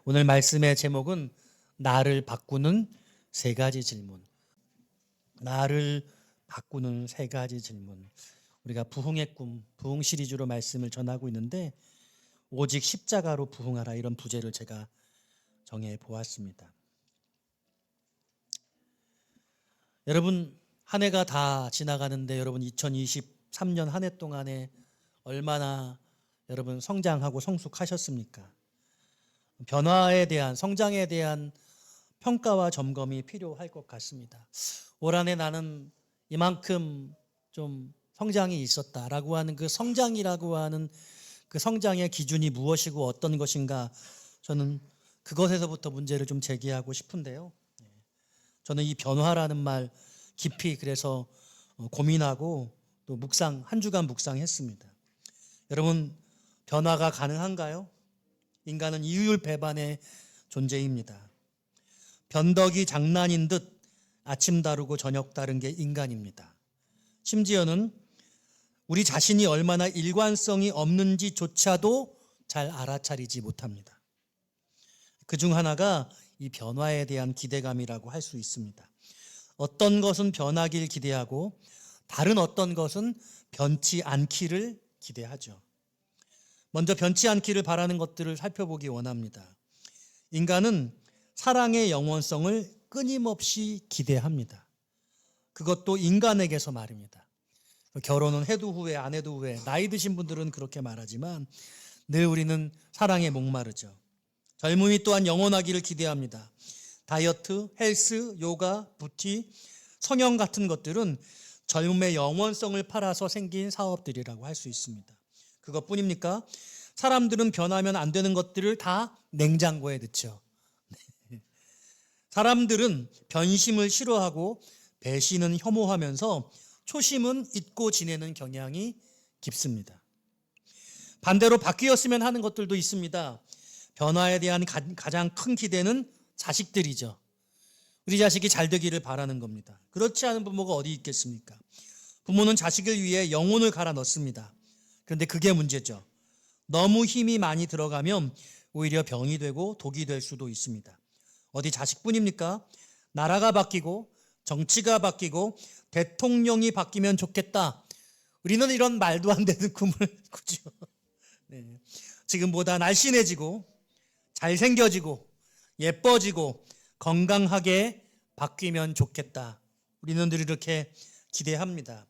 오늘 말씀의 제목은 나를 바꾸는 세 가지 질문. 나를 바꾸는 세 가지 질문. 우리가 부흥의 꿈, 부흥 시리즈로 말씀을 전하고 있는데 오직 십자가로 부흥하라, 이런 부제를 제가 정해 보았습니다. 여러분, 한 해가 다 지나가는데 여러분 2023년 한 해 동안에 얼마나 여러분 성장하고 성숙하셨습니까? 변화에 대한, 성장에 대한 평가와 점검이 필요할 것 같습니다. 올 한 해 나는 이만큼 좀 성장이 있었다라고 하는 그 성장이라고 하는 그 성장의 기준이 무엇이고 어떤 것인가, 저는 그것에서부터 문제를 좀 제기하고 싶은데요. 저는 이 변화라는 말 깊이 그래서 고민하고 또 한 주간 묵상했습니다. 여러분, 변화가 가능한가요? 인간은 이율배반의 존재입니다. 변덕이 장난인 듯 아침 다르고 저녁 다른 게 인간입니다. 심지어는 우리 자신이 얼마나 일관성이 없는지조차도 잘 알아차리지 못합니다. 그중 하나가 이 변화에 대한 기대감이라고 할 수 있습니다. 어떤 것은 변하길 기대하고 다른 어떤 것은 변치 않기를 기대하죠. 먼저 변치 않기를 바라는 것들을 살펴보기 원합니다. 인간은 사랑의 영원성을 끊임없이 기대합니다. 그것도 인간에게서 말입니다. 결혼은 해도 후회, 안 해도 후회, 나이 드신 분들은 그렇게 말하지만 늘 우리는 사랑에 목마르죠. 젊음이 또한 영원하기를 기대합니다. 다이어트, 헬스, 요가, 뷰티, 성형 같은 것들은 젊음의 영원성을 팔아서 생긴 사업들이라고 할 수 있습니다. 그것뿐입니까? 사람들은 변하면 안 되는 것들을 다 냉장고에 넣죠. 사람들은 변심을 싫어하고 배신은 혐오하면서 초심은 잊고 지내는 경향이 깊습니다. 반대로 바뀌었으면 하는 것들도 있습니다. 변화에 대한 가장 큰 기대는 자식들이죠. 우리 자식이 잘 되기를 바라는 겁니다. 그렇지 않은 부모가 어디 있겠습니까? 부모는 자식을 위해 영혼을 갈아 넣습니다. 그런데 그게 문제죠. 너무 힘이 많이 들어가면 오히려 병이 되고 독이 될 수도 있습니다. 어디 자식뿐입니까? 나라가 바뀌고 정치가 바뀌고 대통령이 바뀌면 좋겠다. 우리는 이런 말도 안 되는 꿈을 꾸죠. 네. 지금보다 날씬해지고 잘생겨지고 예뻐지고 건강하게 바뀌면 좋겠다. 우리는 늘 이렇게 기대합니다.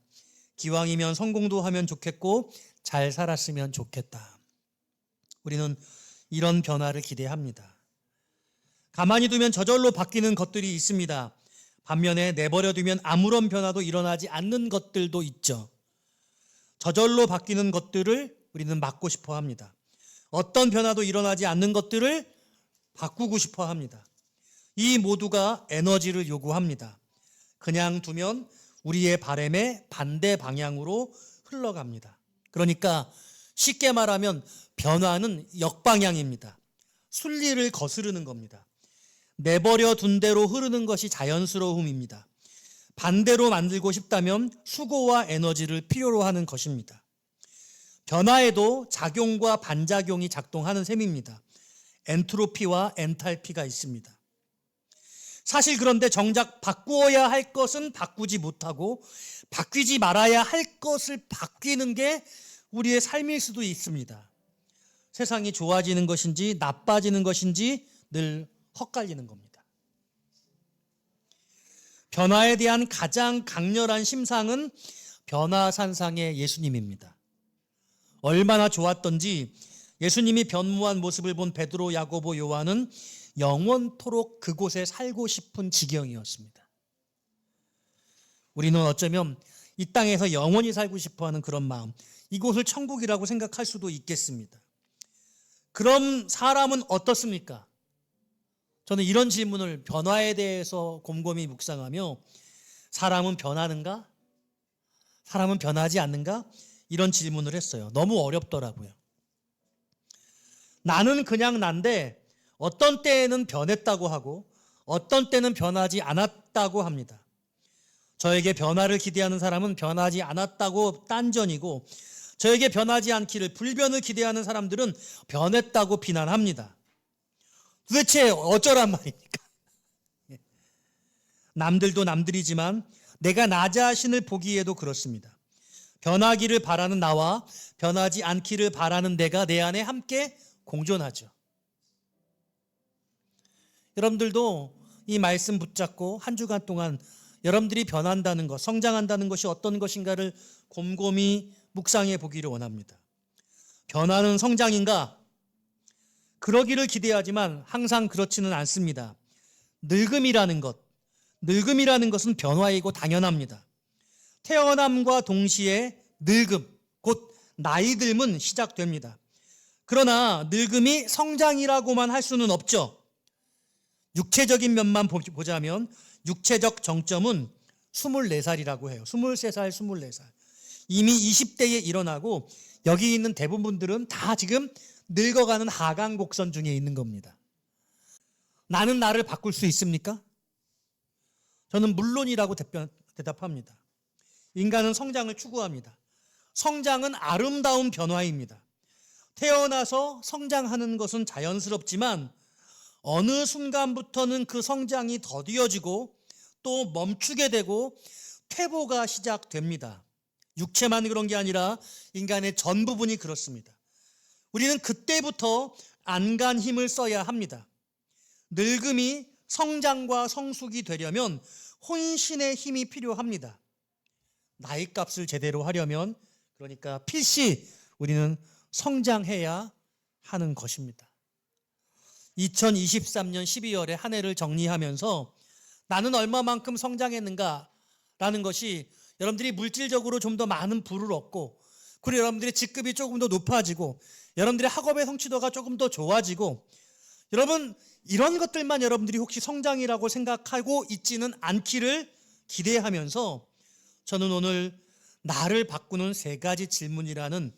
기왕이면 성공도 하면 좋겠고 잘 살았으면 좋겠다. 우리는 이런 변화를 기대합니다. 가만히 두면 저절로 바뀌는 것들이 있습니다. 반면에 내버려 두면 아무런 변화도 일어나지 않는 것들도 있죠. 저절로 바뀌는 것들을 우리는 막고 싶어 합니다. 어떤 변화도 일어나지 않는 것들을 바꾸고 싶어 합니다. 이 모두가 에너지를 요구합니다. 그냥 두면 우리의 바람에 반대 방향으로 흘러갑니다. 그러니까 쉽게 말하면 변화는 역방향입니다. 순리를 거스르는 겁니다. 내버려 둔 대로 흐르는 것이 자연스러움입니다. 반대로 만들고 싶다면 수고와 에너지를 필요로 하는 것입니다. 변화에도 작용과 반작용이 작동하는 셈입니다. 엔트로피와 엔탈피가 있습니다. 사실 그런데 정작 바꾸어야 할 것은 바꾸지 못하고 바뀌지 말아야 할 것을 바뀌는 게 우리의 삶일 수도 있습니다. 세상이 좋아지는 것인지 나빠지는 것인지 늘 헛갈리는 겁니다. 변화에 대한 가장 강렬한 심상은 변화산상의 예수님입니다. 얼마나 좋았던지 예수님이 변모한 모습을 본 베드로, 야고보, 요한은 영원토록 그곳에 살고 싶은 지경이었습니다. 우리는 어쩌면 이 땅에서 영원히 살고 싶어하는 그런 마음, 이곳을 천국이라고 생각할 수도 있겠습니다. 그럼 사람은 어떻습니까? 저는 이런 질문을, 변화에 대해서 곰곰이 묵상하며 사람은 변하는가? 사람은 변하지 않는가? 이런 질문을 했어요. 너무 어렵더라고요. 나는 그냥 난데 어떤 때에는 변했다고 하고 어떤 때는 변하지 않았다고 합니다. 저에게 변화를 기대하는 사람은 변하지 않았다고 딴전이고, 저에게 변하지 않기를, 불변을 기대하는 사람들은 변했다고 비난합니다. 도대체 어쩌란 말입니까? 남들도 남들이지만 내가 나 자신을 보기에도 그렇습니다. 변하기를 바라는 나와 변하지 않기를 바라는 내가 내 안에 함께 공존하죠. 여러분들도 이 말씀 붙잡고 한 주간 동안 여러분들이 변한다는 것, 성장한다는 것이 어떤 것인가를 곰곰이 묵상해 보기를 원합니다. 변화는 성장인가? 그러기를 기대하지만 항상 그렇지는 않습니다. 늙음이라는 것은 변화이고 당연합니다. 태어남과 동시에 늙음, 곧 나이 듦은 시작됩니다. 그러나 늙음이 성장이라고만 할 수는 없죠. 육체적인 면만 보자면 육체적 정점은 24살이라고 해요. 23살, 24살. 이미 20대에 일어나고 여기 있는 대부분들은 다 지금 늙어가는 하강 곡선 중에 있는 겁니다. 나는 나를 바꿀 수 있습니까? 저는 물론이라고 대답합니다. 인간은 성장을 추구합니다. 성장은 아름다운 변화입니다. 태어나서 성장하는 것은 자연스럽지만 어느 순간부터는 그 성장이 더디어지고 또 멈추게 되고 퇴보가 시작됩니다. 육체만 그런 게 아니라 인간의 전 부분이 그렇습니다. 우리는 그때부터 안간 힘을 써야 합니다. 늙음이 성장과 성숙이 되려면 혼신의 힘이 필요합니다. 나이값을 제대로 하려면 그러니까 필시 우리는 성장해야 하는 것입니다. 2023년 12월에 한 해를 정리하면서 나는 얼마만큼 성장했는가라는 것이 여러분들이 물질적으로 좀 더 많은 부를 얻고 그리고 여러분들의 직급이 조금 더 높아지고 여러분들의 학업의 성취도가 조금 더 좋아지고 여러분 이런 것들만 여러분들이 혹시 성장이라고 생각하고 있지는 않기를 기대하면서 저는 오늘 나를 바꾸는 3가지 질문이라는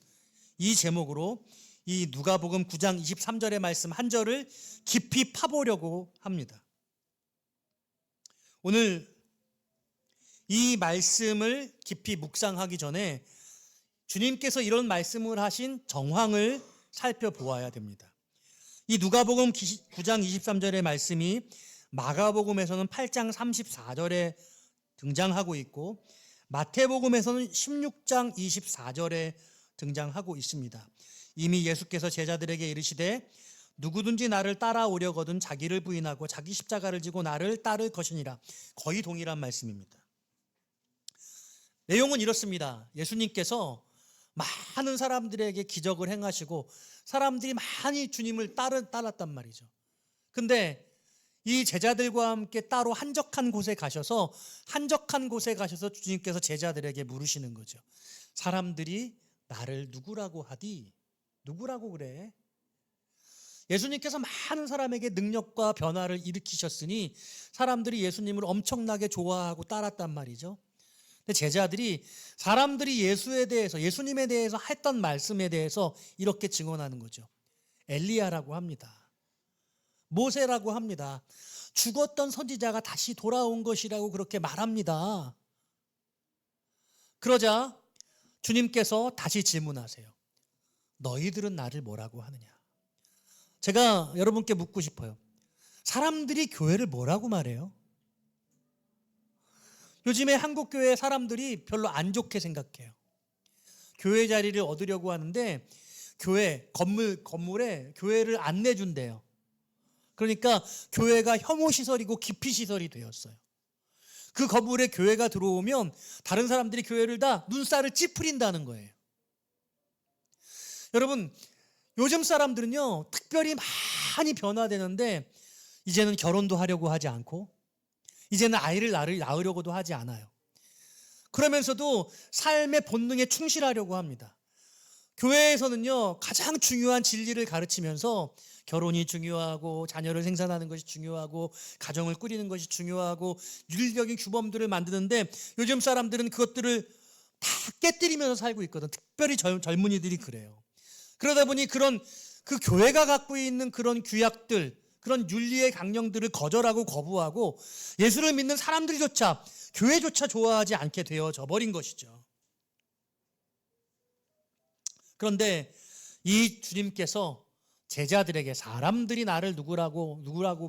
이 제목으로 이 누가복음 9장 23절의 말씀 한 절을 깊이 파보려고 합니다. 오늘 이 말씀을 깊이 묵상하기 전에 주님께서 이런 말씀을 하신 정황을 살펴보아야 됩니다. 이 누가복음 9장 23절의 말씀이 마가복음에서는 8장 34절에 등장하고 있고 마태복음에서는 16장 24절에 등장하고 있습니다. 이미 예수께서 제자들에게 이르시되 누구든지 나를 따라오려거든 자기를 부인하고 자기 십자가를 지고 나를 따를 것이니라. 거의 동일한 말씀입니다. 내용은 이렇습니다. 예수님께서 많은 사람들에게 기적을 행하시고 사람들이 많이 주님을 따랐단 말이죠. 근데 이 제자들과 함께 따로 한적한 곳에 가셔서 주님께서 제자들에게 물으시는 거죠. 사람들이 나를 누구라고 하디? 누구라고 그래? 예수님께서 많은 사람에게 능력과 변화를 일으키셨으니 사람들이 예수님을 엄청나게 좋아하고 따랐단 말이죠. 근데 제자들이 사람들이 예수님에 대해서 했던 말씀에 대해서 이렇게 증언하는 거죠. 엘리야라고 합니다. 모세라고 합니다. 죽었던 선지자가 다시 돌아온 것이라고 그렇게 말합니다. 그러자 주님께서 다시 질문하세요. 너희들은 나를 뭐라고 하느냐? 제가 여러분께 묻고 싶어요. 사람들이 교회를 뭐라고 말해요? 요즘에 한국교회 사람들이 별로 안 좋게 생각해요. 교회 자리를 얻으려고 하는데 교회 건물에 교회를 안 내준대요. 그러니까 교회가 혐오시설이고 기피시설이 되었어요. 그 건물에 교회가 들어오면 다른 사람들이 교회를 다 눈살을 찌푸린다는 거예요. 여러분 요즘 사람들은요 특별히 많이 변화되는데 이제는 결혼도 하려고 하지 않고 이제는 아이를 낳으려고도 하지 않아요. 그러면서도 삶의 본능에 충실하려고 합니다. 교회에서는요 가장 중요한 진리를 가르치면서 결혼이 중요하고 자녀를 생산하는 것이 중요하고 가정을 꾸리는 것이 중요하고 윤리적인 규범들을 만드는데 요즘 사람들은 그것들을 다 깨뜨리면서 살고 있거든. 특별히 젊은이들이 그래요. 그러다 보니 그 교회가 갖고 있는 그런 규약들, 그런 윤리의 강령들을 거절하고 거부하고 예수를 믿는 사람들조차 교회조차 좋아하지 않게 되어져 버린 것이죠. 그런데 이 주님께서 제자들에게 사람들이 나를 누구라고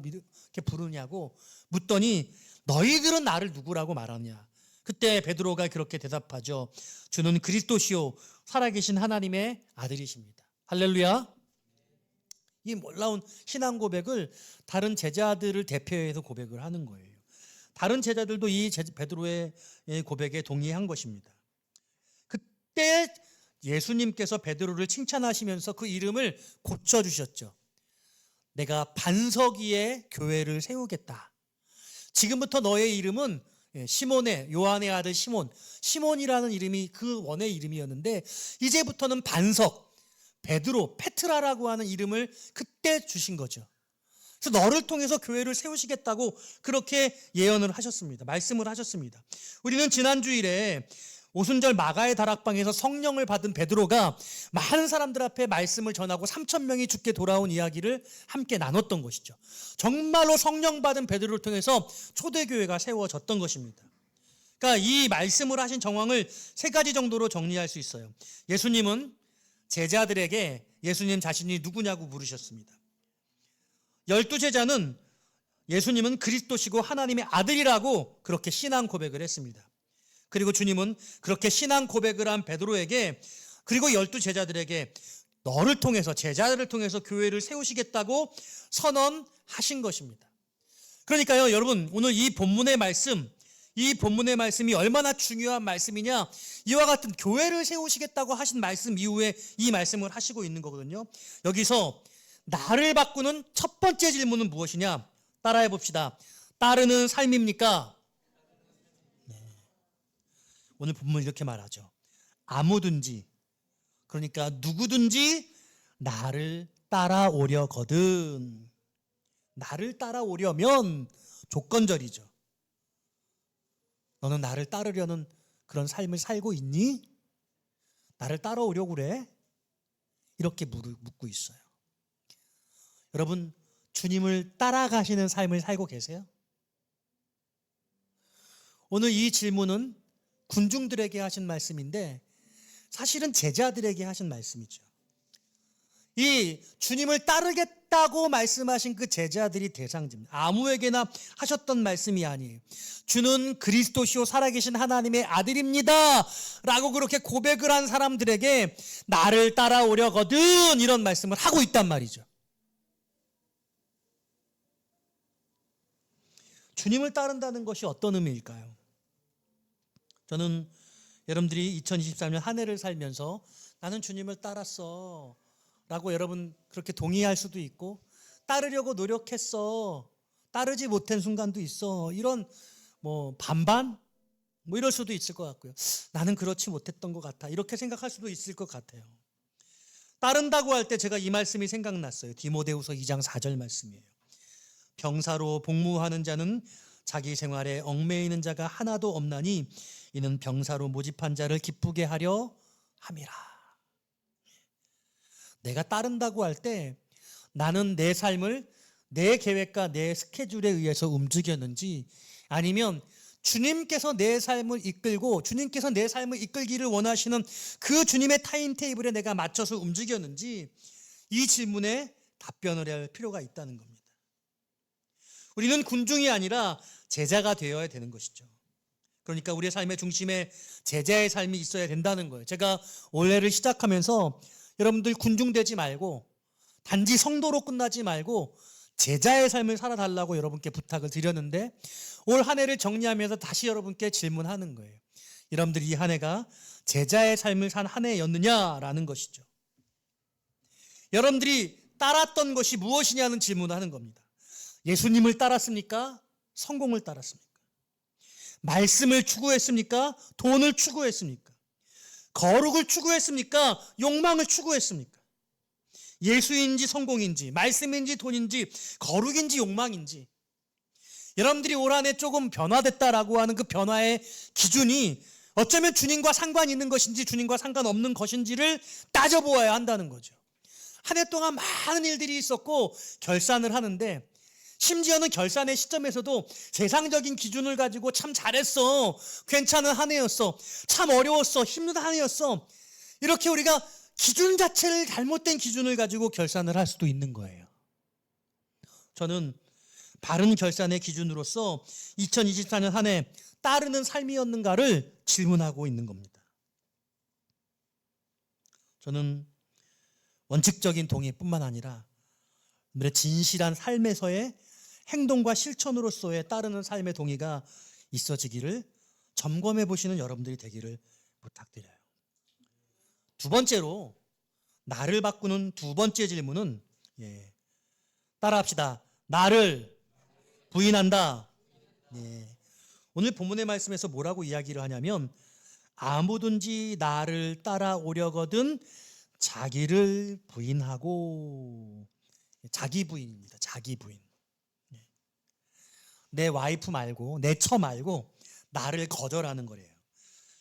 이렇게 부르냐고 묻더니 너희들은 나를 누구라고 말하냐. 그때 베드로가 그렇게 대답하죠. 주는 그리스도시요 살아계신 하나님의 아들이십니다. 할렐루야. 이 놀라운 신앙 고백을 다른 제자들을 대표해서 고백을 하는 거예요. 다른 제자들도 이 베드로의 고백에 동의한 것입니다. 그때 예수님께서 베드로를 칭찬하시면서 그 이름을 고쳐주셨죠. 내가 반석 위에 교회를 세우겠다. 지금부터 너의 이름은 시몬의, 요한의 아들 시몬이라는 이름이 그 원의 이름이었는데 이제부터는 반석, 베드로, 페트라라고 하는 이름을 그때 주신 거죠. 그래서 너를 통해서 교회를 세우시겠다고 그렇게 예언을 하셨습니다. 말씀을 하셨습니다. 우리는 지난 주일에 오순절 마가의 다락방에서 성령을 받은 베드로가 많은 사람들 앞에 말씀을 전하고 3,000명이 죽게 돌아온 이야기를 함께 나눴던 것이죠. 정말로 성령 받은 베드로를 통해서 초대교회가 세워졌던 것입니다. 그러니까 이 말씀을 하신 정황을 세 가지 정도로 정리할 수 있어요. 예수님은 제자들에게 예수님 자신이 누구냐고 물으셨습니다. 12제자는 예수님은 그리스도시고 하나님의 아들이라고 그렇게 신앙 고백을 했습니다. 그리고 주님은 그렇게 신앙 고백을 한 베드로에게 그리고 12제자들에게 너를 통해서 제자들을 통해서 교회를 세우시겠다고 선언하신 것입니다. 그러니까요 여러분 오늘 이 본문의 말씀이 얼마나 중요한 말씀이냐. 이와 같은 교회를 세우시겠다고 하신 말씀 이후에 이 말씀을 하시고 있는 거거든요. 여기서 나를 바꾸는 첫 번째 질문은 무엇이냐? 따라해 봅시다. 따르는 삶입니까? 오늘 본문 이렇게 말하죠. 아무든지 그러니까 누구든지 나를 따라오려거든. 나를 따라오려면 조건절이죠. 너는 나를 따르려는 그런 삶을 살고 있니? 나를 따라오려고 그래? 이렇게 묻고 있어요. 여러분 주님을 따라가시는 삶을 살고 계세요? 오늘 이 질문은 군중들에게 하신 말씀인데 사실은 제자들에게 하신 말씀이죠. 이 주님을 따르겠다고 말씀하신 그 제자들이 대상자입니다. 아무에게나 하셨던 말씀이 아니에요. 주는 그리스도시요 살아계신 하나님의 아들입니다 라고 그렇게 고백을 한 사람들에게 나를 따라오려거든 이런 말씀을 하고 있단 말이죠. 주님을 따른다는 것이 어떤 의미일까요? 저는 여러분들이 2023년 한 해를 살면서 나는 주님을 따랐어 라고 여러분 그렇게 동의할 수도 있고 따르려고 노력했어 따르지 못한 순간도 있어 이런 반반 이럴 수도 있을 것 같고요. 나는 그렇지 못했던 것 같아 이렇게 생각할 수도 있을 것 같아요. 따른다고 할 때 제가 이 말씀이 생각났어요. 디모데후서 2장 4절 말씀이에요. 병사로 복무하는 자는 자기 생활에 얽매이는 자가 하나도 없나니 이는 병사로 모집한 자를 기쁘게 하려 함이라. 내가 따른다고 할 때 나는 내 삶을 내 계획과 내 스케줄에 의해서 움직였는지 아니면 주님께서 내 삶을 이끌고 주님께서 내 삶을 이끌기를 원하시는 그 주님의 타임테이블에 내가 맞춰서 움직였는지 이 질문에 답변을 할 필요가 있다는 겁니다. 우리는 군중이 아니라 제자가 되어야 되는 것이죠. 그러니까 우리의 삶의 중심에 제자의 삶이 있어야 된다는 거예요. 제가 올해를 시작하면서 여러분들 군중되지 말고 단지 성도로 끝나지 말고 제자의 삶을 살아달라고 여러분께 부탁을 드렸는데 올 한 해를 정리하면서 다시 여러분께 질문하는 거예요. 여러분들이 이 한 해가 제자의 삶을 산 한 해였느냐라는 것이죠. 여러분들이 따랐던 것이 무엇이냐는 질문을 하는 겁니다. 예수님을 따랐습니까? 성공을 따랐습니까? 말씀을 추구했습니까? 돈을 추구했습니까? 거룩을 추구했습니까? 욕망을 추구했습니까? 예수인지 성공인지 말씀인지 돈인지 거룩인지 욕망인지 여러분들이 올 한 해 조금 변화됐다라고 하는 그 변화의 기준이 어쩌면 주님과 상관 있는 것인지 주님과 상관없는 것인지를 따져보아야 한다는 거죠. 한 해 동안 많은 일들이 있었고 결산을 하는데 심지어는 결산의 시점에서도 세상적인 기준을 가지고 참 잘했어, 괜찮은 한 해였어, 참 어려웠어, 힘든 한 해였어 이렇게 우리가 기준 자체를 잘못된 기준을 가지고 결산을 할 수도 있는 거예요. 저는 바른 결산의 기준으로서 2024년 한 해 따르는 삶이었는가를 질문하고 있는 겁니다. 저는 원칙적인 동의뿐만 아니라 진실한 삶에서의 행동과 실천으로서의 따르는 삶의 동의가 있어지기를 점검해 보시는 여러분들이 되기를 부탁드려요. 두 번째로 나를 바꾸는 두 번째 질문은 따라합시다. 나를 부인한다. 오늘 본문의 말씀에서 뭐라고 이야기를 하냐면 아무든지 나를 따라오려거든 자기를 부인하고, 자기 부인입니다. 자기 부인. 내 와이프 말고 내 처 말고 나를 거절하는 거래요.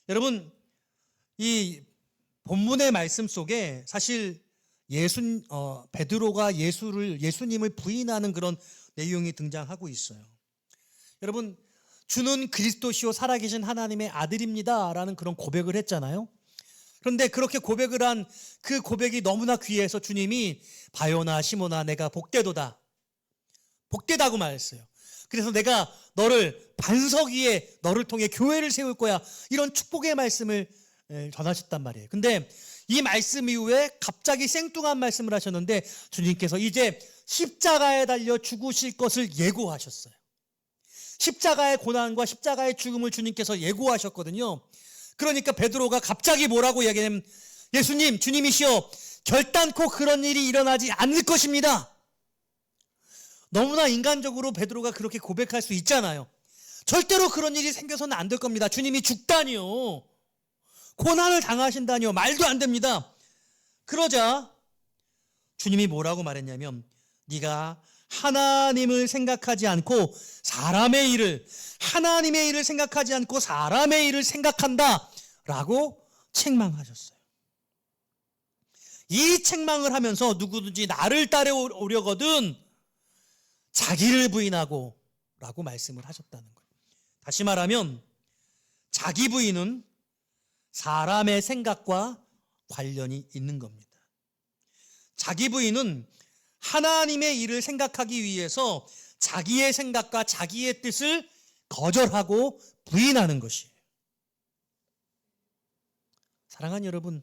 여러분, 이 본문의 말씀 속에 사실 베드로가 예수님을 부인하는 그런 내용이 등장하고 있어요. 여러분, 주는 그리스도시요 살아계신 하나님의 아들입니다 라는 그런 고백을 했잖아요. 그런데 그렇게 고백을 한 그 고백이 너무나 귀해서 주님이 바요나 시몬아 내가 복되도다, 복되다고 말했어요. 그래서 내가 너를 반석 위에 너를 통해 교회를 세울 거야, 이런 축복의 말씀을 전하셨단 말이에요. 근데 이 말씀 이후에 갑자기 생뚱한 말씀을 하셨는데 주님께서 이제 십자가에 달려 죽으실 것을 예고하셨어요. 십자가의 고난과 십자가의 죽음을 주님께서 예고하셨거든요. 그러니까 베드로가 갑자기 뭐라고 이야기하냐면 예수님, 주님이시여 결단코 그런 일이 일어나지 않을 것입니다. 너무나 인간적으로 베드로가 그렇게 고백할 수 있잖아요. 절대로 그런 일이 생겨서는 안 될 겁니다. 주님이 죽다니요, 고난을 당하신다니요, 말도 안 됩니다. 그러자 주님이 뭐라고 말했냐면 네가 하나님을 생각하지 않고 사람의 일을, 하나님의 일을 생각하지 않고 사람의 일을 생각한다 라고 책망하셨어요. 이 책망을 하면서 누구든지 나를 따라오려거든 자기를 부인하고 라고 말씀을 하셨다는 거예요. 다시 말하면 자기 부인은 사람의 생각과 관련이 있는 겁니다. 자기 부인은 하나님의 일을 생각하기 위해서 자기의 생각과 자기의 뜻을 거절하고 부인하는 것이에요. 사랑하는 여러분,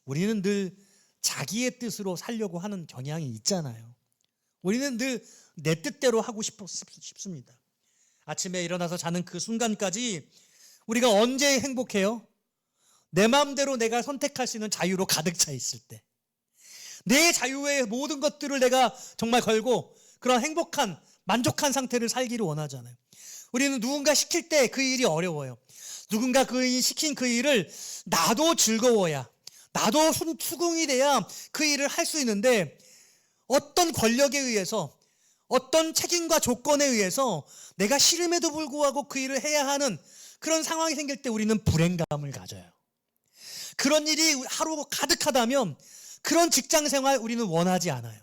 우리는 늘 자기의 뜻으로 살려고 하는 경향이 있잖아요. 우리는 늘 내 뜻대로 하고 싶습니다. 아침에 일어나서 자는 그 순간까지 우리가 언제 행복해요? 내 마음대로 내가 선택할 수 있는 자유로 가득 차 있을 때, 내 자유의 모든 것들을 내가 정말 걸고 그런 행복한, 만족한 상태를 살기를 원하잖아요. 우리는 누군가 시킬 때 그 일이 어려워요. 누군가 시킨 그 일을 나도 즐거워야, 나도 수긍이 돼야 그 일을 할 수 있는데 어떤 권력에 의해서, 어떤 책임과 조건에 의해서 내가 싫음에도 불구하고 그 일을 해야 하는 그런 상황이 생길 때 우리는 불행감을 가져요. 그런 일이 하루 가득하다면 그런 직장 생활 우리는 원하지 않아요.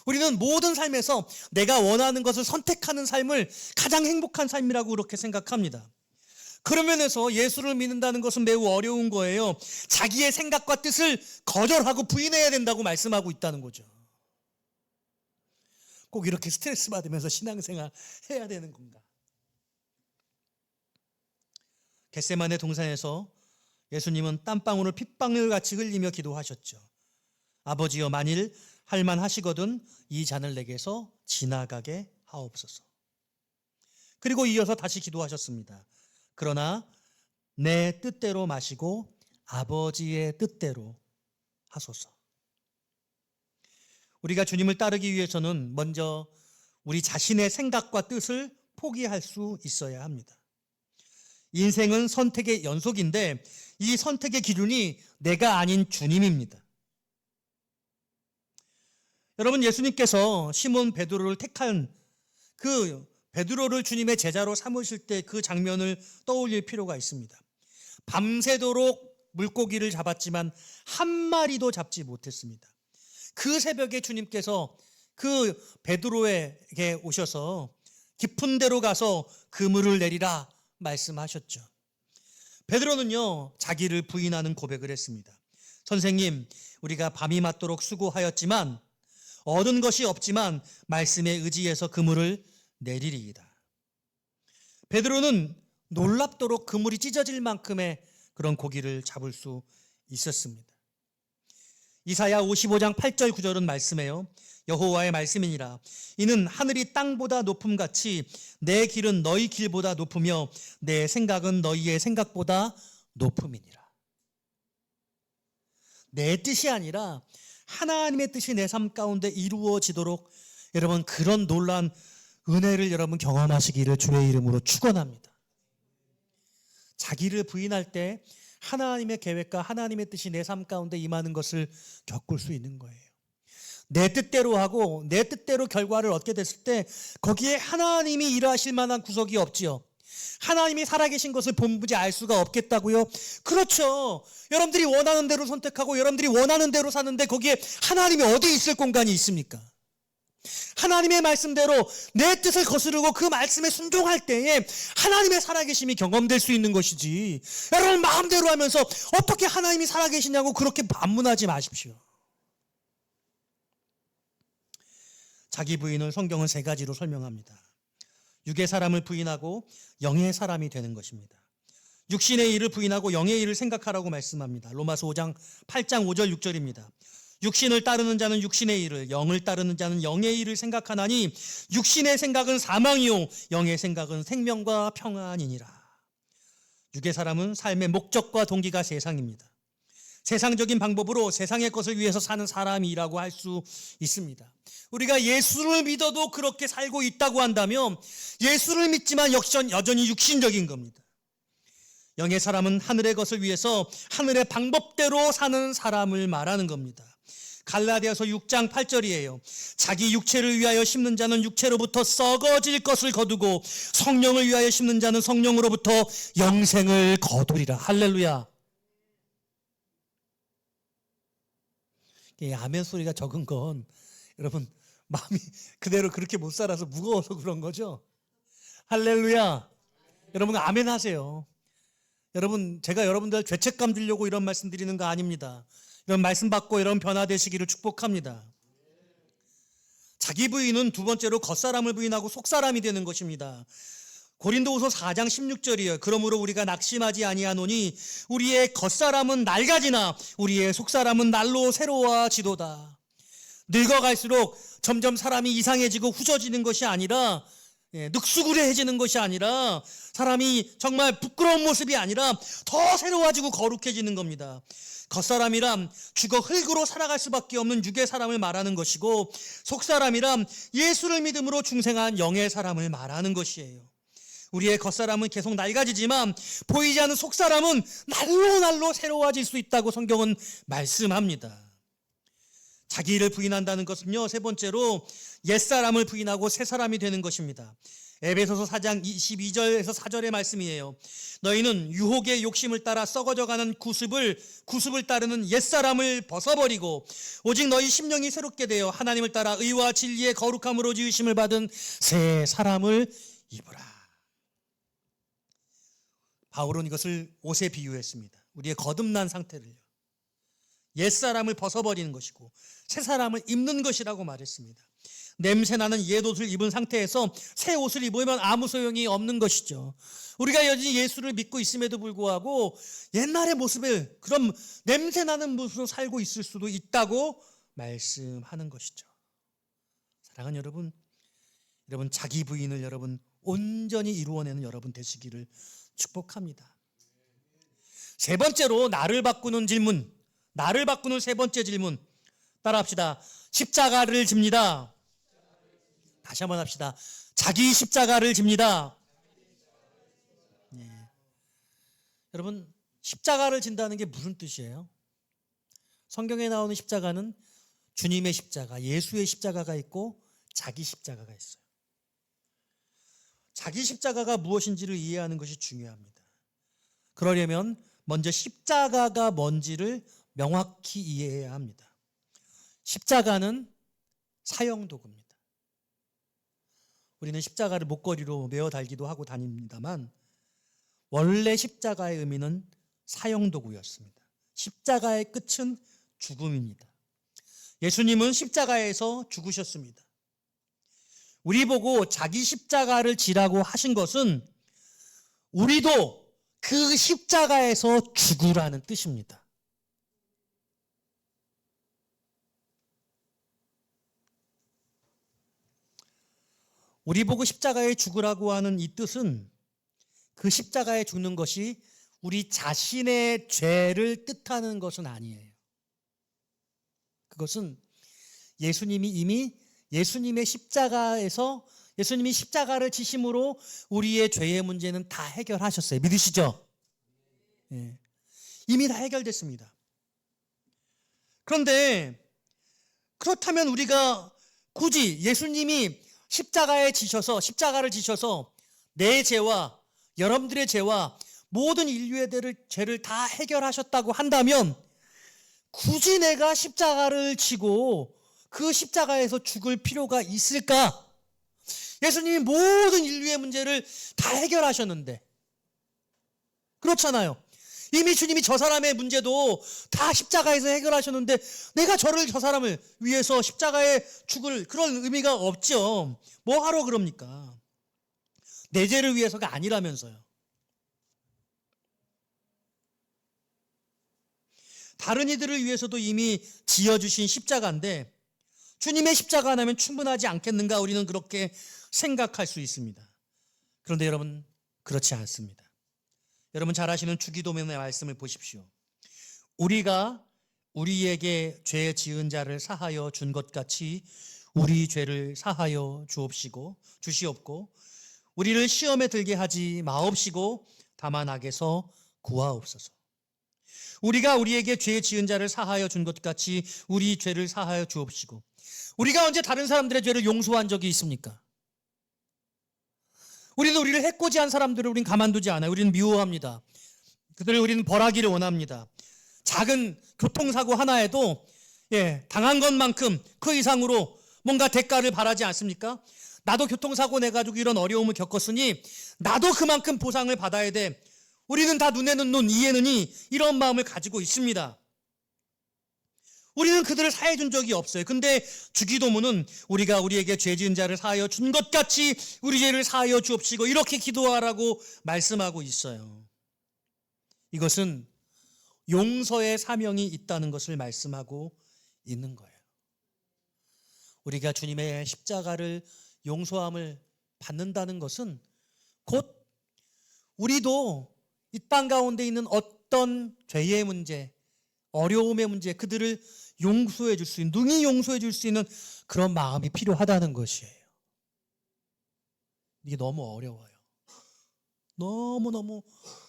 우리는 모든 삶에서 내가 원하는 것을 선택하는 삶을 가장 행복한 삶이라고 그렇게 생각합니다. 그런 면에서 예수를 믿는다는 것은 매우 어려운 거예요. 자기의 생각과 뜻을 거절하고 부인해야 된다고 말씀하고 있다는 거죠. 꼭 이렇게 스트레스 받으면서 신앙생활 해야 되는 건가? 겟세마네 동산에서 예수님은 땀방울을 핏방울 같이 흘리며 기도하셨죠. 아버지여, 만일 할만하시거든 이 잔을 내게서 지나가게 하옵소서. 그리고 이어서 다시 기도하셨습니다. 그러나 내 뜻대로 마시고 아버지의 뜻대로 하소서. 우리가 주님을 따르기 위해서는 먼저 우리 자신의 생각과 뜻을 포기할 수 있어야 합니다. 인생은 선택의 연속인데 이 선택의 기준이 내가 아닌 주님입니다. 여러분, 예수님께서 시몬 베드로를 택한 그 베드로를 주님의 제자로 삼으실 때 그 장면을 떠올릴 필요가 있습니다. 밤새도록 물고기를 잡았지만 한 마리도 잡지 못했습니다. 그 새벽에 주님께서 그 베드로에게 오셔서 깊은 데로 가서 그물을 내리라 말씀하셨죠. 베드로는요, 자기를 부인하는 고백을 했습니다. 선생님, 우리가 밤이 맞도록 수고하였지만 얻은 것이 없지만 말씀에 의지해서 그물을 내리리이다. 베드로는 놀랍도록 그물이 찢어질 만큼의 그런 고기를 잡을 수 있었습니다. 이사야 55장 8절 9절은 말씀해요. 여호와의 말씀이니라. 이는 하늘이 땅보다 높음같이 내 길은 너희 길보다 높으며 내 생각은 너희의 생각보다 높음이니라. 내 뜻이 아니라 하나님의 뜻이 내 삶 가운데 이루어지도록 여러분 그런 놀라운 은혜를 여러분 경험하시기를 주의 이름으로 축원합니다. 자기를 부인할 때 하나님의 계획과 하나님의 뜻이 내 삶 가운데 임하는 것을 겪을 수 있는 거예요. 내 뜻대로 하고 내 뜻대로 결과를 얻게 됐을 때 거기에 하나님이 일하실 만한 구석이 없지요. 하나님이 살아계신 것을 본부지 알 수가 없겠다고요? 그렇죠. 여러분들이 원하는 대로 선택하고 여러분들이 원하는 대로 사는데 거기에 하나님이 어디 있을 공간이 있습니까? 하나님의 말씀대로 내 뜻을 거스르고 그 말씀에 순종할 때에 하나님의 살아계심이 경험될 수 있는 것이지, 여러분 마음대로 하면서 어떻게 하나님이 살아계시냐고 그렇게 반문하지 마십시오. 자기 부인을 성경은 세 가지로 설명합니다. 육의 사람을 부인하고 영의 사람이 되는 것입니다. 육신의 일을 부인하고 영의 일을 생각하라고 말씀합니다. 로마서 8장 5절 6절입니다. 육신을 따르는 자는 육신의 일을, 영을 따르는 자는 영의 일을 생각하나니 육신의 생각은 사망이요 영의 생각은 생명과 평안이니라. 육의 사람은 삶의 목적과 동기가 세상입니다. 세상적인 방법으로 세상의 것을 위해서 사는 사람이라고 할 수 있습니다. 우리가 예수를 믿어도 그렇게 살고 있다고 한다면 예수를 믿지만 여전히 육신적인 겁니다. 영의 사람은 하늘의 것을 위해서 하늘의 방법대로 사는 사람을 말하는 겁니다. 갈라디아서 6장 8절이에요. 자기 육체를 위하여 심는 자는 육체로부터 썩어질 것을 거두고 성령을 위하여 심는 자는 성령으로부터 영생을 거두리라. 할렐루야. 아멘 소리가 적은 건 여러분 마음이 그대로 그렇게 못 살아서 무거워서 그런 거죠. 할렐루야. 여러분 아멘 하세요. 여러분 제가 여러분들 죄책감 주려고 이런 말씀 드리는 거 아닙니다. 이런 말씀 받고 이런 변화되시기를 축복합니다. 자기 부인은 두 번째로 겉사람을 부인하고 속사람이 되는 것입니다. 고린도후서 4장 16절이에요. 그러므로 우리가 낙심하지 아니하노니 우리의 겉사람은 낡아지나 우리의 속사람은 날로 새로워지도다. 늙어갈수록 점점 사람이 이상해지고 후져지는 것이 아니라 늑수구레해지는 것이 아니라 사람이 정말 부끄러운 모습이 아니라 더 새로워지고 거룩해지는 겁니다. 겉사람이란 죽어 흙으로 살아갈 수밖에 없는 육의 사람을 말하는 것이고 속사람이란 예수를 믿음으로 중생한 영의 사람을 말하는 것이에요. 우리의 겉사람은 계속 낡아지지만 보이지 않는 속사람은 날로 새로워질 수 있다고 성경은 말씀합니다. 자기를 부인한다는 것은요, 세 번째로 옛사람을 부인하고 새사람이 되는 것입니다. 에베소서 4장 22절에서 4절의 말씀이에요. 너희는 유혹의 욕심을 따라 썩어져가는 구습을 따르는 옛사람을 벗어버리고 오직 너희 심령이 새롭게 되어 하나님을 따라 의와 진리의 거룩함으로 지으심을 받은 새 사람을 입으라. 바울은 이것을 옷에 비유했습니다. 우리의 거듭난 상태를요. 옛사람을 벗어버리는 것이고 새 사람을 입는 것이라고 말했습니다. 냄새나는 옛옷을 입은 상태에서 새 옷을 입으면 아무 소용이 없는 것이죠. 우리가 여전히 예수를 믿고 있음에도 불구하고 옛날의 모습을, 그런 냄새나는 모습으로 살고 있을 수도 있다고 말씀하는 것이죠. 사랑하는 여러분, 자기 부인을 여러분 온전히 이루어내는 여러분 되시기를 축복합니다. 세 번째로 나를 바꾸는 질문, 나를 바꾸는 세 번째 질문 따라합시다. 십자가를 집니다. 다시 한번 합시다. 자기 십자가를 집니다. 네. 여러분 십자가를 진다는 게 무슨 뜻이에요? 성경에 나오는 십자가는 주님의 십자가, 예수의 십자가가 있고 자기 십자가가 있어요. 자기 십자가가 무엇인지를 이해하는 것이 중요합니다. 그러려면 먼저 십자가가 뭔지를 명확히 이해해야 합니다. 십자가는 사형도구입니다. 우리는 십자가를 목걸이로 메어 달기도 하고 다닙니다만 원래 십자가의 의미는 사형도구였습니다. 십자가의 끝은 죽음입니다. 예수님은 십자가에서 죽으셨습니다. 우리 보고 자기 십자가를 지라고 하신 것은 우리도 그 십자가에서 죽으라는 뜻입니다. 우리 보고 십자가에 죽으라고 하는 이 뜻은 그 십자가에 죽는 것이 우리 자신의 죄를 뜻하는 것은 아니에요. 그것은 예수님이 이미 예수님의 십자가에서 예수님이 십자가를 지심으로 우리의 죄의 문제는 다 해결하셨어요. 믿으시죠? 예. 이미 다 해결됐습니다. 그런데 그렇다면 우리가 굳이 예수님이 십자가를 지셔서 내 죄와 여러분들의 죄와 모든 인류의 죄를 다 해결하셨다고 한다면 굳이 내가 십자가를 지고 그 십자가에서 죽을 필요가 있을까? 예수님이 모든 인류의 문제를 다 해결하셨는데. 그렇잖아요. 이미 주님이 저 사람의 문제도 다 십자가에서 해결하셨는데 내가 저 사람을 위해서 십자가에 죽을 그런 의미가 없죠. 뭐 하러 그럽니까? 내 죄를 위해서가 아니라면서요. 다른 이들을 위해서도 이미 지어주신 십자가인데 주님의 십자가 하나면 충분하지 않겠는가 우리는 그렇게 생각할 수 있습니다. 그런데 여러분 그렇지 않습니다. 여러분 잘 아시는 주기도문의 말씀을 보십시오. 우리가 우리에게 죄 지은 자를 사하여 준 것 같이 우리 죄를 사하여 주시옵고 우리를 시험에 들게 하지 마옵시고 다만 악에서 구하옵소서. 우리가 우리에게 죄 지은 자를 사하여 준 것 같이 우리 죄를 사하여 주옵시고. 우리가 언제 다른 사람들의 죄를 용서한 적이 있습니까? 우리를 해코지한 사람들을 우리는 가만두지 않아요. 우리는 미워합니다. 그들을 우리는 벌하기를 원합니다. 작은 교통사고 하나에도 당한 것만큼 그 이상으로 뭔가 대가를 바라지 않습니까? 나도 교통사고 내가지고 이런 어려움을 겪었으니 나도 그만큼 보상을 받아야 돼. 우리는 다 눈에는 눈, 이에는 이 이런 마음을 가지고 있습니다. 우리는 그들을 사해 준 적이 없어요. 근데 주기도문은 우리가 우리에게 죄 지은 자를 사하여 준 것 같이 우리 죄를 사하여 주옵시고 이렇게 기도하라고 말씀하고 있어요. 이것은 용서의 사명이 있다는 것을 말씀하고 있는 거예요. 우리가 주님의 십자가를 용서함을 받는다는 것은 곧 우리도 이 땅 가운데 있는 어떤 죄의 문제, 어려움의 문제, 그들을 용서해 줄 수 있는, 능히 용서해 줄 수 있는 그런 마음이 필요하다는 것이에요. 이게 너무 어려워요. 너무너무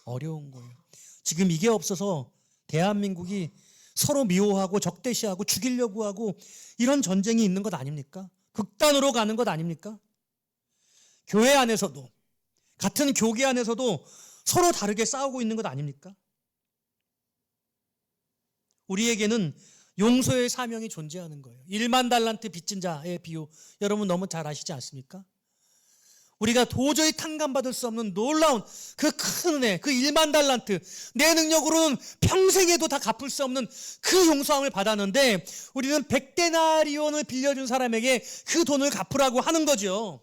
어려운 거예요. 지금 이게 없어서 대한민국이 서로 미워하고 적대시하고 죽이려고 하고 이런 전쟁이 있는 것 아닙니까? 극단으로 가는 것 아닙니까? 교회 안에서도, 같은 교계 안에서도 서로 다르게 싸우고 있는 것 아닙니까? 우리에게는 용서의 사명이 존재하는 거예요. 1만 달란트 빚진 자의 비유 여러분 너무 잘 아시지 않습니까? 우리가 도저히 탕감받을 수 없는 놀라운 그 큰 은혜, 그 1만 달란트, 내 능력으로는 평생에도 다 갚을 수 없는 그 용서함을 받았는데 우리는 100데나리온을 빌려준 사람에게 그 돈을 갚으라고 하는 거죠.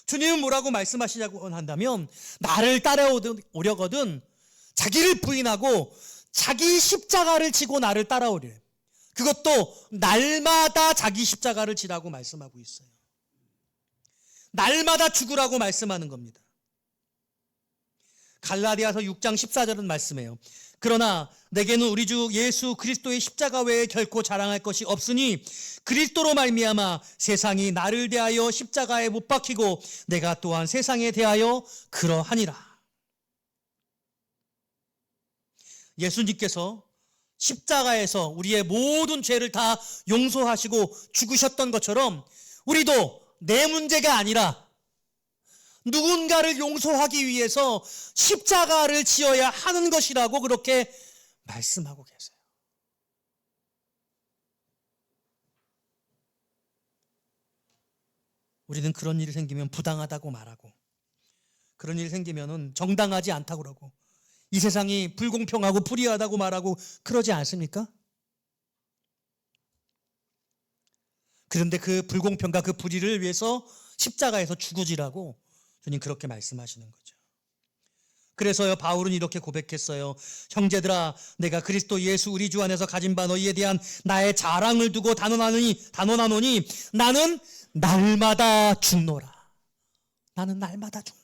주님은 뭐라고 말씀하시냐고 한다면 나를 따라오려거든 자기를 부인하고 자기 십자가를 지고 나를 따라오래. 그것도 날마다 자기 십자가를 지라고 말씀하고 있어요. 날마다 죽으라고 말씀하는 겁니다. 갈라디아서 6장 14절은 말씀해요. 그러나 내게는 우리 주 예수 그리스도의 십자가 외에 결코 자랑할 것이 없으니 그리스도로 말미암아 세상이 나를 대하여 십자가에 못 박히고 내가 또한 세상에 대하여 그러하니라. 예수님께서 십자가에서 우리의 모든 죄를 다 용서하시고 죽으셨던 것처럼 우리도 내 문제가 아니라 누군가를 용서하기 위해서 십자가를 지어야 하는 것이라고 그렇게 말씀하고 계세요. 우리는 그런 일이 생기면 부당하다고 말하고 그런 일이 생기면 정당하지 않다고 그러고 이 세상이 불공평하고 불의하다고 말하고 그러지 않습니까? 그런데 그 불공평과 그 불의를 위해서 십자가에서 죽으지라고 주님 그렇게 말씀하시는 거죠. 그래서요, 바울은 이렇게 고백했어요. 형제들아, 내가 그리스도 예수 우리 주 안에서 가진 바 너희에 대한 나의 자랑을 두고 단언하노니 나는 날마다 죽노라. 나는 날마다 죽노라.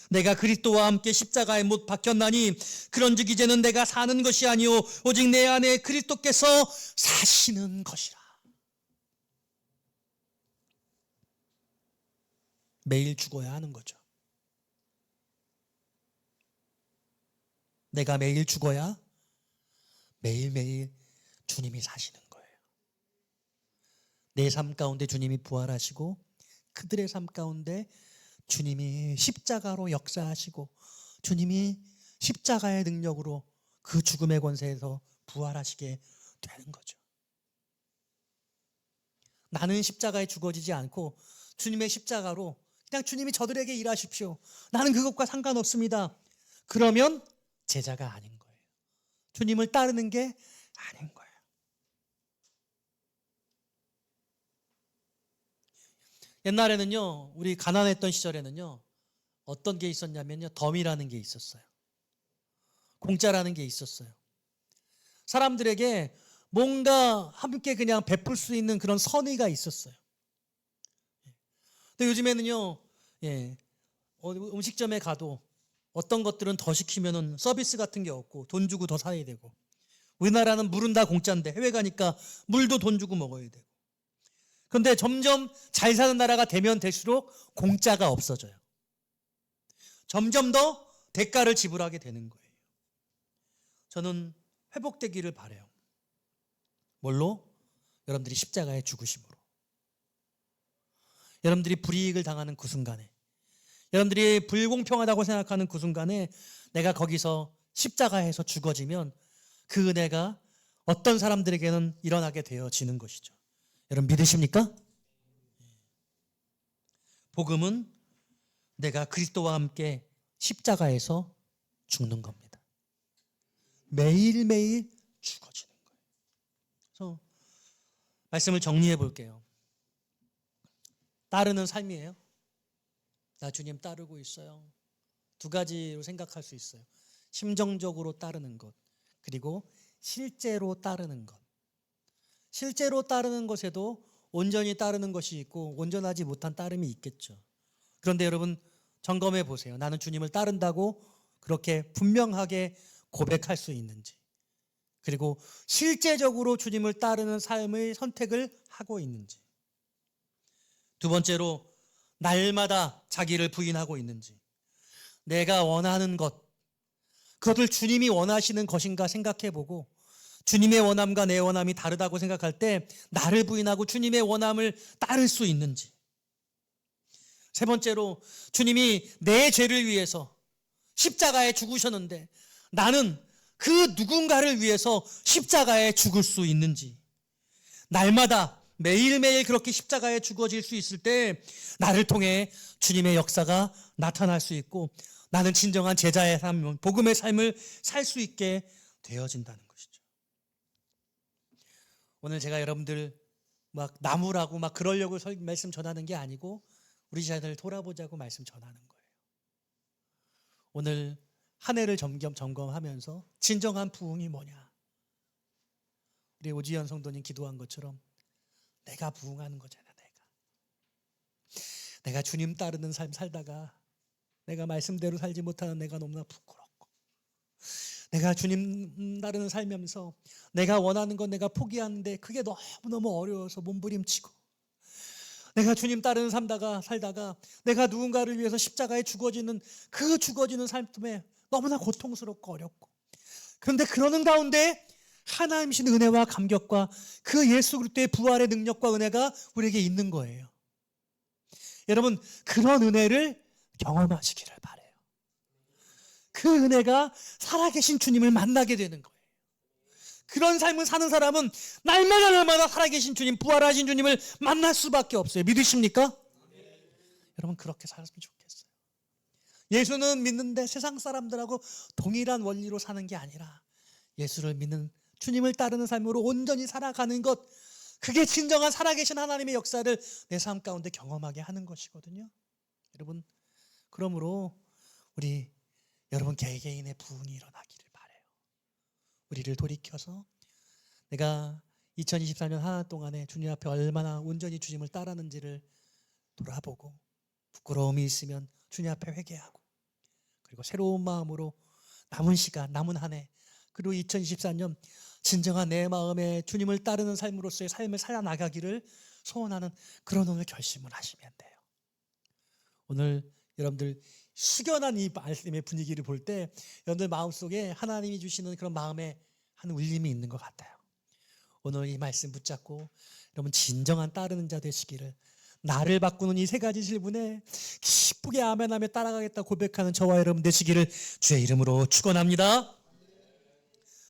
내가 그리스도와 함께 십자가에 못 박혔나니 그런즉 이제는 내가 사는 것이 아니요 오직 내 안에 그리스도께서 사시는 것이라. 매일 죽어야 하는 거죠. 내가 매일 죽어야 매일매일 주님이 사시는 거예요. 내 삶 가운데 주님이 부활하시고 그들의 삶 가운데 주님이 십자가로 역사하시고 주님이 십자가의 능력으로 그 죽음의 권세에서 부활하시게 되는 거죠. 나는 십자가에 죽어지지 않고 주님의 십자가로 그냥 주님이 저들에게 일하십시오. 나는 그것과 상관없습니다. 그러면 제자가 아닌 거예요. 주님을 따르는 게 아닌 거예요. 옛날에는요, 우리 가난했던 시절에는요, 어떤 게 있었냐면요, 덤이라는 게 있었어요. 공짜라는 게 있었어요. 사람들에게 뭔가 함께 그냥 베풀 수 있는 그런 선의가 있었어요. 근데 요즘에는요, 음식점에 가도 어떤 것들은 더 시키면은 서비스 같은 게 없고 돈 주고 더 사야 되고, 우리나라는 물은 다 공짜인데 해외 가니까 물도 돈 주고 먹어야 되고. 그런데 점점 잘 사는 나라가 되면 될수록 공짜가 없어져요. 점점 더 대가를 지불하게 되는 거예요. 저는 회복되기를 바라요. 뭘로? 여러분들이 십자가에 죽으심으로. 여러분들이 불이익을 당하는 그 순간에, 여러분들이 불공평하다고 생각하는 그 순간에 내가 거기서 십자가에서 죽어지면 그 은혜가 어떤 사람들에게는 일어나게 되어지는 것이죠. 여러분 믿으십니까? 복음은 내가 그리스도와 함께 십자가에서 죽는 겁니다. 매일매일 죽어지는 거예요. 그래서 말씀을 정리해 볼게요. 따르는 삶이에요. 나 주님 따르고 있어요. 두 가지로 생각할 수 있어요. 심정적으로 따르는 것, 그리고 실제로 따르는 것. 실제로 따르는 것에도 온전히 따르는 것이 있고 온전하지 못한 따름이 있겠죠. 그런데 여러분 점검해 보세요. 나는 주님을 따른다고 그렇게 분명하게 고백할 수 있는지, 그리고 실제적으로 주님을 따르는 삶의 선택을 하고 있는지. 두 번째로 날마다 자기를 부인하고 있는지, 내가 원하는 것, 그것을 주님이 원하시는 것인가 생각해보고 주님의 원함과 내 원함이 다르다고 생각할 때 나를 부인하고 주님의 원함을 따를 수 있는지. 세 번째로 주님이 내 죄를 위해서 십자가에 죽으셨는데 나는 그 누군가를 위해서 십자가에 죽을 수 있는지. 날마다 매일매일 그렇게 십자가에 죽어질 수 있을 때 나를 통해 주님의 역사가 나타날 수 있고 나는 진정한 제자의 삶, 복음의 삶을 살 수 있게 되어진다는 것이죠. 오늘 제가 여러분들 막 나무라고 막 그러려고 말씀 전하는 게 아니고 우리 자신을 돌아보자고 말씀 전하는 거예요. 오늘 한 해를 점검하면서 진정한 부흥이 뭐냐. 우리 오지연 성도님 기도한 것처럼 내가 부흥하는 거잖아. 내가 주님 따르는 삶 살다가 내가 말씀대로 살지 못하는 내가 너무나 부끄럽고, 내가 주님 따르는 살면서 내가 원하는 건 내가 포기하는데 그게 너무너무 어려워서 몸부림치고, 내가 주님 따르는 살다가 내가 누군가를 위해서 십자가에 죽어지는 그 죽어지는 삶 때문에 너무나 고통스럽고 어렵고, 그런데 그러는 가운데 하나님이신 은혜와 감격과 그 예수 그리스도의 부활의 능력과 은혜가 우리에게 있는 거예요. 여러분 그런 은혜를 경험하시기를 바라요. 그 은혜가 살아계신 주님을 만나게 되는 거예요. 그런 삶을 사는 사람은 날마다 살아계신 주님, 부활하신 주님을 만날 수밖에 없어요. 믿으십니까? 여러분 그렇게 살았으면 좋겠어요. 예수는 믿는데 세상 사람들하고 동일한 원리로 사는 게 아니라 예수를 믿는 주님을 따르는 삶으로 온전히 살아가는 것, 그게 진정한 살아계신 하나님의 역사를 내 삶 가운데 경험하게 하는 것이거든요. 여러분, 그러므로 우리 여러분 개개인의 부흥이 일어나기를 바라요. 우리를 돌이켜서 내가 2024년 한 해 동안에 주님 앞에 얼마나 온전히 주님을 따랐는지를 돌아보고, 부끄러움이 있으면 주님 앞에 회개하고, 그리고 새로운 마음으로 남은 시간, 남은 한 해, 그리고 2024년 진정한 내 마음에 주님을 따르는 삶으로서의 삶을 살아나가기를 소원하는 그런 오늘 결심을 하시면 돼요. 오늘 여러분들 숙연한 이 말씀의 분위기를 볼 때 여러분들 마음속에 하나님이 주시는 그런 마음의 한 울림이 있는 것 같아요. 오늘 이 말씀 붙잡고 여러분 진정한 따르는 자 되시기를, 나를 바꾸는 이 세 가지 질문에 기쁘게 아멘하며 따라가겠다 고백하는 저와 여러분 되시기를 주의 이름으로 축원합니다.